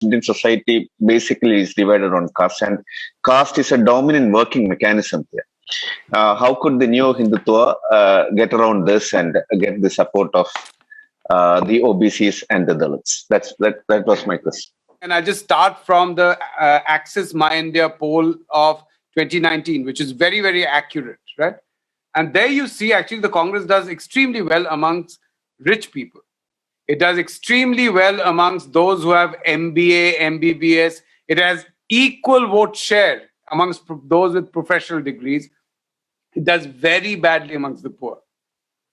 Indian society basically is divided on caste, and caste is a dominant working mechanism here. How could the new Hindutva get around this and get the support of the OBCs and the Dalits? That was my question. And I just start from the Axis My India poll of 2019, which is very, very accurate, right? And there you see actually the Congress does extremely well amongst rich people. It does extremely well amongst those who have MBA, MBBS. It has equal vote share amongst those with professional degrees. It does very badly amongst the poor.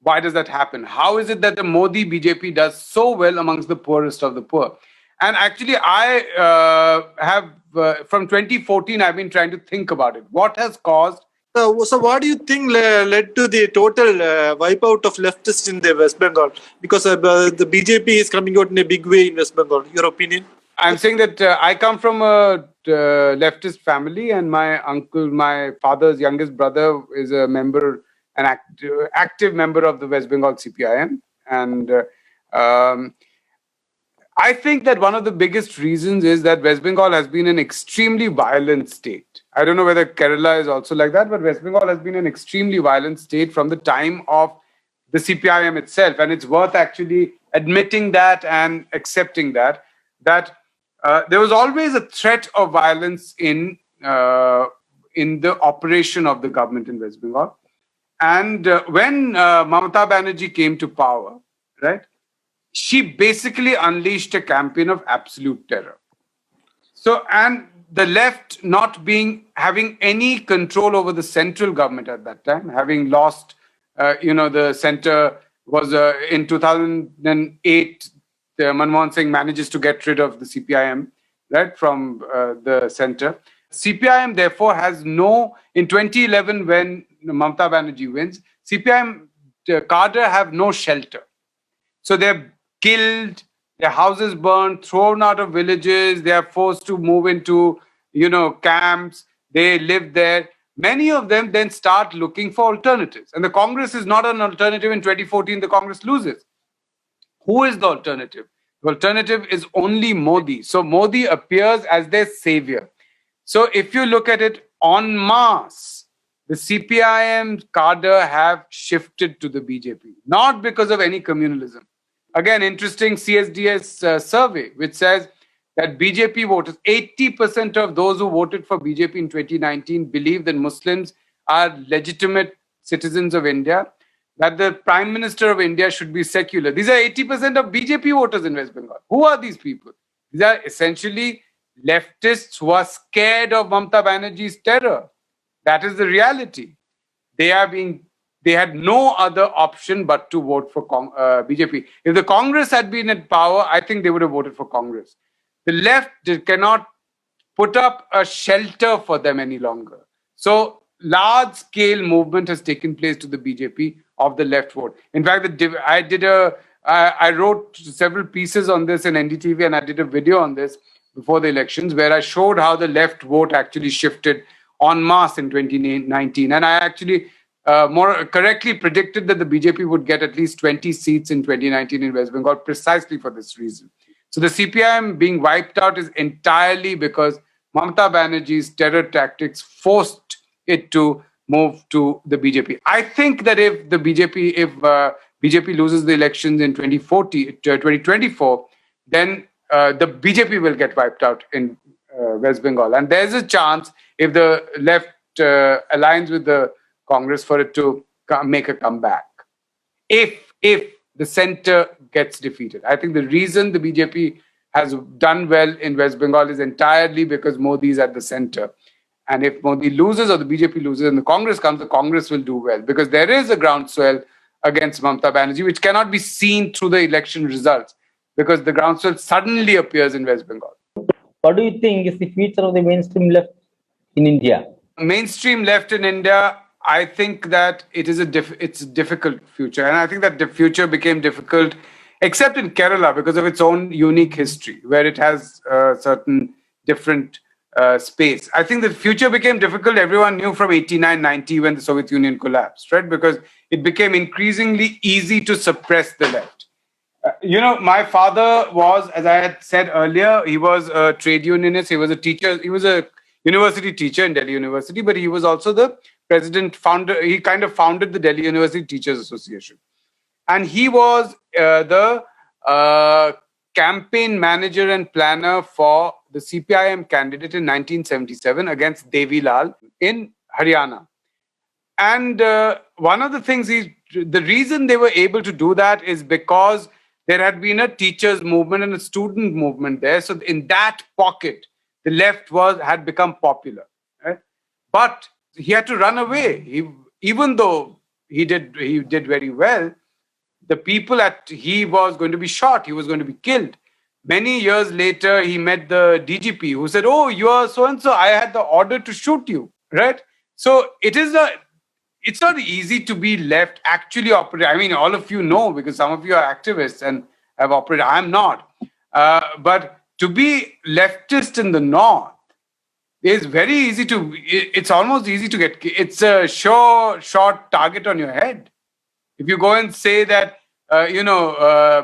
Why does that happen? How is it that the Modi BJP does so well amongst the poorest of the poor? And actually, I have, from 2014, I've been trying to think about it. What has caused? So what do you think led to the total wipeout of leftists in the West Bengal? Because the BJP is coming out in a big way in West Bengal. Your opinion? I'm saying that I come from a leftist family, and my uncle, my father's youngest brother, is a member, an active member of the West Bengal CPIM. And I think that one of the biggest reasons is that West Bengal has been an extremely violent state. I don't know whether Kerala is also like that, but West Bengal has been an extremely violent state from the time of the CPIM itself. And it's worth actually admitting that and accepting that there was always a threat of violence in the operation of the government in West Bengal. And when Mamata Banerjee came to power, right, she basically unleashed a campaign of absolute terror. So, and the left not having any control over the central government at that time, having lost, the center was in 2008, Manmohan Singh manages to get rid of the CPIM, right, from the center. CPIM therefore has in 2011 when Mamata Banerjee wins, CPIM cadre have no shelter. So they're killed, their houses burned, thrown out of villages, they are forced to move into, camps, they live there. Many of them then start looking for alternatives. And the Congress is not an alternative. In 2014, the Congress loses. Who is the alternative? The alternative is only Modi. So Modi appears as their savior. So if you look at it en masse, the CPIM cadre have shifted to the BJP, not because of any communalism. Again, interesting CSDS survey, which says that BJP voters, 80% of those who voted for BJP in 2019 believe that Muslims are legitimate citizens of India, that the Prime Minister of India should be secular. These are 80% of BJP voters in West Bengal. Who are these people? These are essentially leftists who are scared of Mamata Banerjee's terror. That is the reality. They had no other option but to vote for BJP. If the Congress had been in power, I think they would have voted for Congress. The left cannot put up a shelter for them any longer. So large-scale movement has taken place to the BJP of the left vote. In fact, I wrote several pieces on this in NDTV, and I did a video on this before the elections where I showed how the left vote actually shifted en masse in 2019. And I actually more correctly predicted that the BJP would get at least 20 seats in 2019 in West Bengal precisely for this reason. So the CPIM being wiped out is entirely because Mamata Banerjee's terror tactics forced it to move to the BJP. I think that if BJP loses the elections in 2024, then the BJP will get wiped out in West Bengal. And there's a chance if the left aligns with the Congress for it to make a comeback. If the center gets defeated. I think the reason the BJP has done well in West Bengal is entirely because Modi is at the center. And if Modi loses or the BJP loses and the Congress comes, the Congress will do well because there is a groundswell against Mamata Banerjee, which cannot be seen through the election results because the groundswell suddenly appears in West Bengal. What do you think is the future of the mainstream left in India? Mainstream left in India, I think that it's a difficult future. And I think that the future became difficult, except in Kerala, because of its own unique history, where it has a certain different space. I think the future became difficult, everyone knew from 89-90 when the Soviet Union collapsed, right? Because it became increasingly easy to suppress the left. My father was, as I had said earlier, he was a trade unionist. He was a teacher. He was a university teacher in Delhi University, but he was also the founder. He kind of founded the Delhi University Teachers Association. And he was the campaign manager and planner for the CPIM candidate in 1977 against Devi Lal in Haryana. And one of the things the reason they were able to do that is because there had been a teachers movement and a student movement there. So in that pocket, the left had become popular. Right? But he had to run away. Even though he did very well, the people he was going to be shot. He was going to be killed. Many years later, he met the DGP who said, "Oh, you are so and so. I had the order to shoot you." Right? So it's not easy to be left actually operate. I mean, all of you know because some of you are activists and have operated. I'm not. But to be leftist in the north is very easy it's almost easy to get. It's a short target on your head. If you go and say that,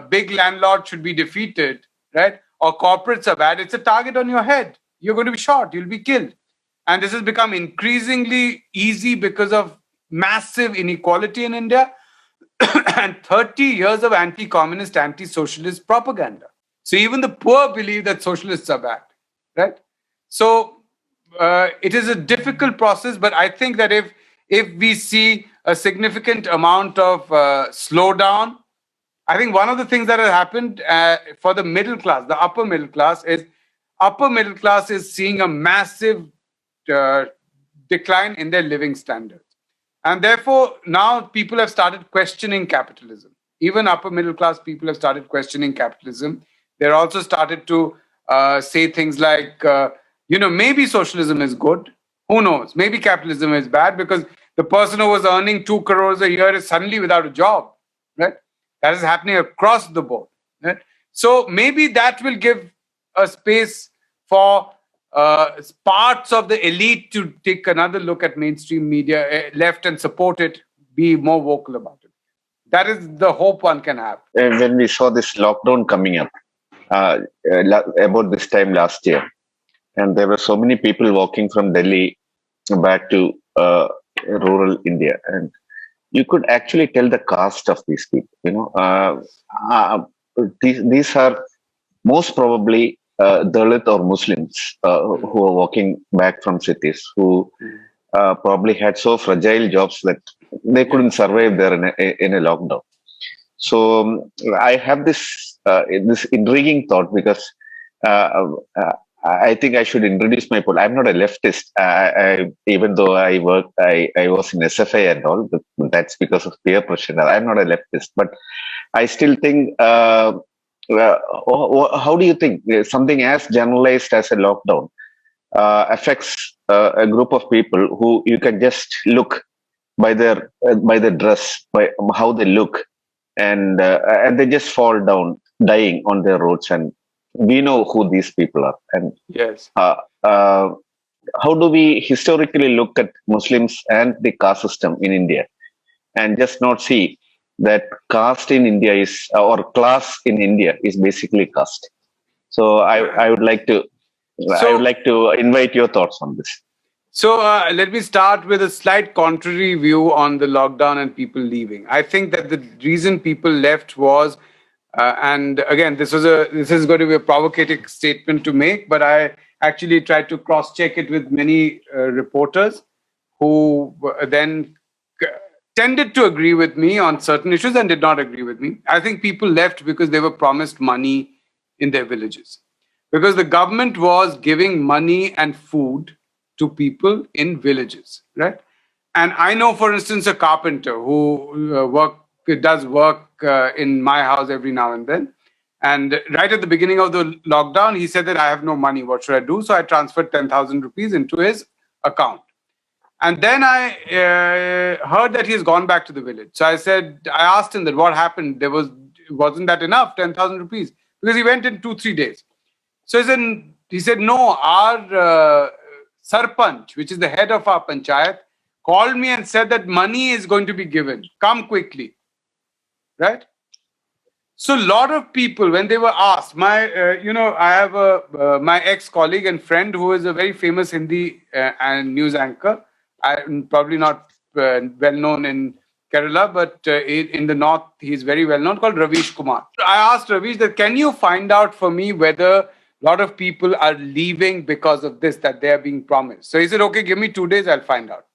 big landlords should be defeated, right? Or corporates are bad, it's a target on your head. You're going to be shot, you'll be killed. And this has become increasingly easy because of massive inequality in India and 30 years of anti-communist, anti-socialist propaganda. So even the poor believe that socialists are bad, right? So it is a difficult process, but I think that if we see a significant amount of slowdown, I think one of the things that has happened for the middle class, the upper middle class is seeing a massive decline in their living standards. And therefore, now people have started questioning capitalism. Even upper middle class people have started questioning capitalism. They're also started to say things like, maybe socialism is good. Who knows? Maybe capitalism is bad because the person who was earning 2 crores a year is suddenly without a job, right? That is happening across the board, right? So maybe that will give a space for parts of the elite to take another look at mainstream media, left, and support it, be more vocal about it. That is the hope one can have. When we saw this lockdown coming up about this time last year, and there were so many people walking from Delhi back to rural India, and you could actually tell the caste of these people. These are most probably Dalit or Muslims who are walking back from cities, who probably had so fragile jobs that they couldn't survive there in a lockdown. So I have this intriguing thought because I think I should introduce my point. I'm not a leftist. Even though I was in SFI and all, but that's because of peer pressure. I'm not a leftist, but I still think. How do you think something as generalized as a lockdown affects a group of people who you can just look by their dress, by how they look, and they just fall down, dying on their roads, and we know who these people are. And yes, how do we historically look at Muslims and the caste system in India, and just not see that caste in India is, or class in India is basically caste. So I would like to invite your thoughts on this. So let me start with a slight contrary view on the lockdown and people leaving. I think that the reason people left was, and again, this is going to be a provocative statement to make, but I actually tried to cross-check it with many reporters who then tended to agree with me on certain issues and did not agree with me. I think people left because they were promised money in their villages. Because the government was giving money and food to people in villages, right? And I know, for instance, a carpenter who does work in my house every now and then. And right at the beginning of the lockdown, he said that I have no money. What should I do? So I transferred 10,000 rupees into his account. And then I heard that he has gone back to the village. So I asked him that what happened. Wasn't that enough, 10,000 rupees? Because he went in 2-3 days. So he said, no, our sarpanch, which is the head of our panchayat, called me and said that money is going to be given. Come quickly. Right? So a lot of people, when they were asked, I have my ex-colleague and friend who is a very famous Hindi and news anchor, probably not well known in Kerala, but in the north he's very well known, called Ravish Kumar. I asked Ravish that, can you find out for me whether a lot of people are leaving because of this, that they are being promised? So he said, okay, give me 2 days, I'll find out.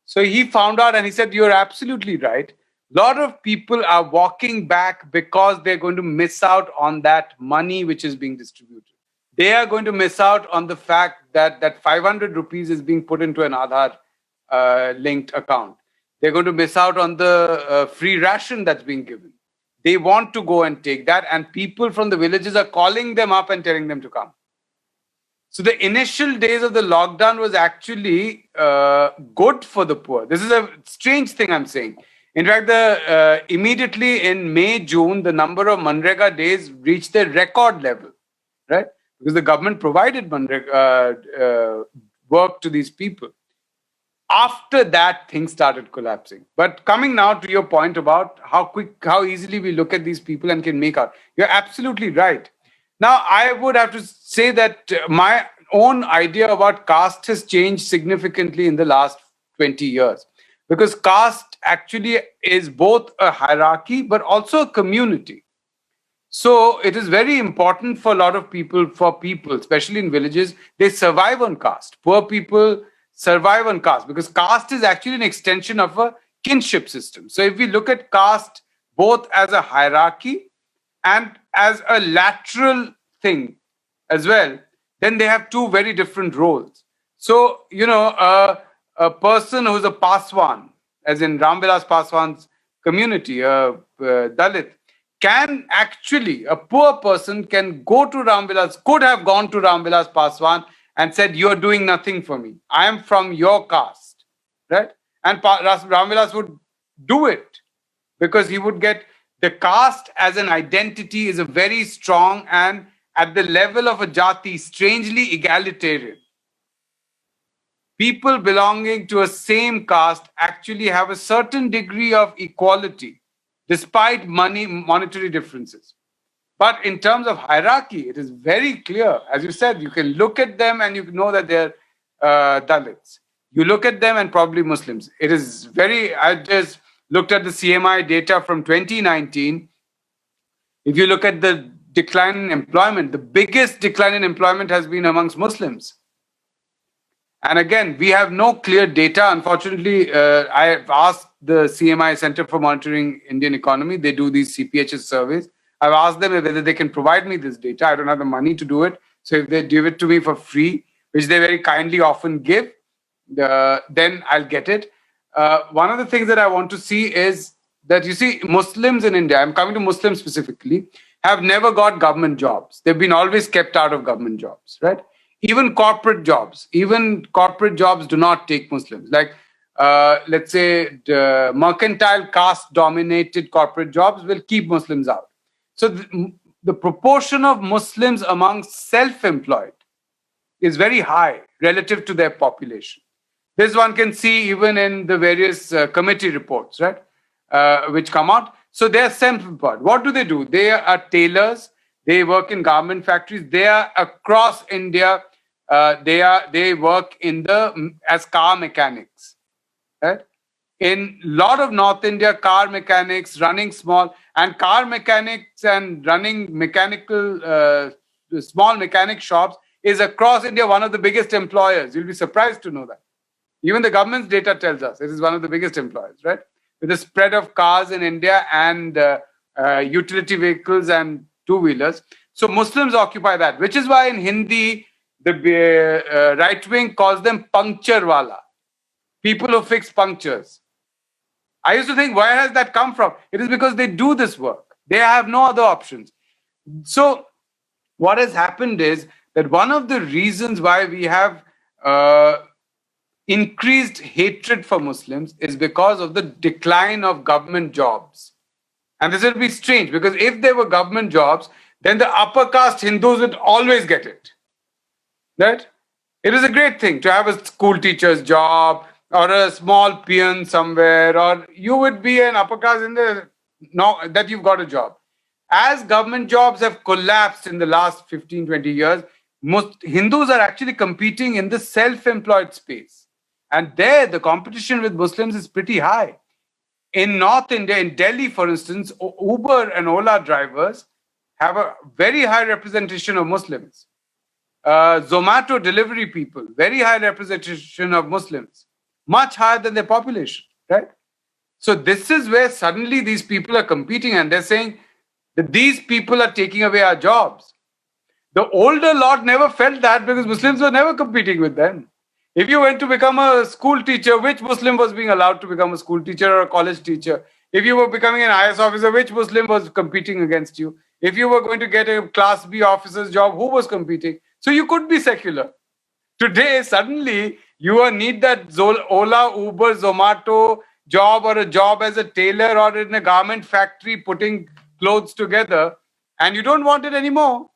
So he found out and he said, you're absolutely right. A lot of people are walking back because they're going to miss out on that money which is being distributed. They are going to miss out on the fact that 500 rupees is being put into an Aadhaar linked account. They're going to miss out on the free ration that's being given. They want to go and take that, and people from the villages are calling them up and telling them to come. So the initial days of the lockdown was actually good for the poor. This is a strange thing I'm saying. In fact, immediately in May, June, the number of Manrega days reached their record level, right? Because the government provided Manrega work to these people. After that, things started collapsing. But coming now to your point about how easily we look at these people and can make out, you're absolutely right. Now, I would have to say that my own idea about caste has changed significantly in the last 20 years. Because caste actually is both a hierarchy, but also a community. So it is very important for a lot of people, especially in villages, they survive on caste. Poor people survive on caste because caste is actually an extension of a kinship system. So if we look at caste both as a hierarchy and as a lateral thing as well, then they have two very different roles. So, a person who's a Paswan, as in Ramvilas Paswan's community, a Dalit, can actually, a poor person can go to Ramvilas, could have gone to Ramvilas Paswan and said, you're doing nothing for me. I am from your caste, right? And Ramvilas would do it because he would get the caste as an identity is a very strong and at the level of a jati, strangely egalitarian. People belonging to a same caste actually have a certain degree of equality despite monetary differences. But in terms of hierarchy, it is very clear. As you said, you can look at them and you know that they're Dalits. You look at them and probably Muslims. It is I just looked at the CMI data from 2019. If you look at the decline in employment, the biggest decline in employment has been amongst Muslims. And again, we have no clear data. Unfortunately, I've asked the CMI, Center for Monitoring Indian Economy. They do these CPHS surveys. I've asked them whether they can provide me this data. I don't have the money to do it. So if they give it to me for free, which they very kindly often give, then I'll get it. One of the things that I want to see is that, you see, Muslims in India, I'm coming to Muslims specifically, have never got government jobs. They've been always kept out of government jobs, right? Even corporate jobs do not take Muslims. Like, let's say, the mercantile caste-dominated corporate jobs will keep Muslims out. So the proportion of Muslims amongst self-employed is very high relative to their population. This one can see even in the various committee reports, right, which come out. So they are self-employed. What do? They are tailors. They work in garment factories. They are across India. They work as car mechanics, right? In a lot of North India, car mechanics, running small, and car mechanics and running small mechanic shops is across India one of the biggest employers. You'll be surprised to know that. Even the government's data tells us it is one of the biggest employers, right? With the spread of cars in India and utility vehicles and two-wheelers. So Muslims occupy that, which is why in Hindi, the right wing calls them puncture wala, people who fix punctures. I used to think, where has that come from? It is because they do this work. They have no other options. So what has happened is that one of the reasons why we have increased hatred for Muslims is because of the decline of government jobs. And this will be strange because if there were government jobs, then the upper caste Hindus would always get it. Right? It is a great thing to have a school teacher's job or a small peon somewhere, or you would be an upper caste in that you've got a job. as government jobs have collapsed in the last 15, 20 years, most Hindus are actually competing in the self-employed space. And there, the competition with Muslims is pretty high. In North India, in Delhi, for instance, Uber and Ola drivers have a very high representation of Muslims. Zomato delivery people, very high representation of Muslims, much higher than their population, right? So this is where suddenly these people are competing and they're saying that these people are taking away our jobs. The older lot never felt that because Muslims were never competing with them. If you went to become a school teacher, which Muslim was being allowed to become a school teacher or a college teacher? If you were becoming an IS officer, which Muslim was competing against you? If you were going to get a Class B officer's job, who was competing? So you could be secular. Today, suddenly, you need that Ola, Uber, Zomato job or a job as a tailor or in a garment factory putting clothes together, and you don't want it anymore.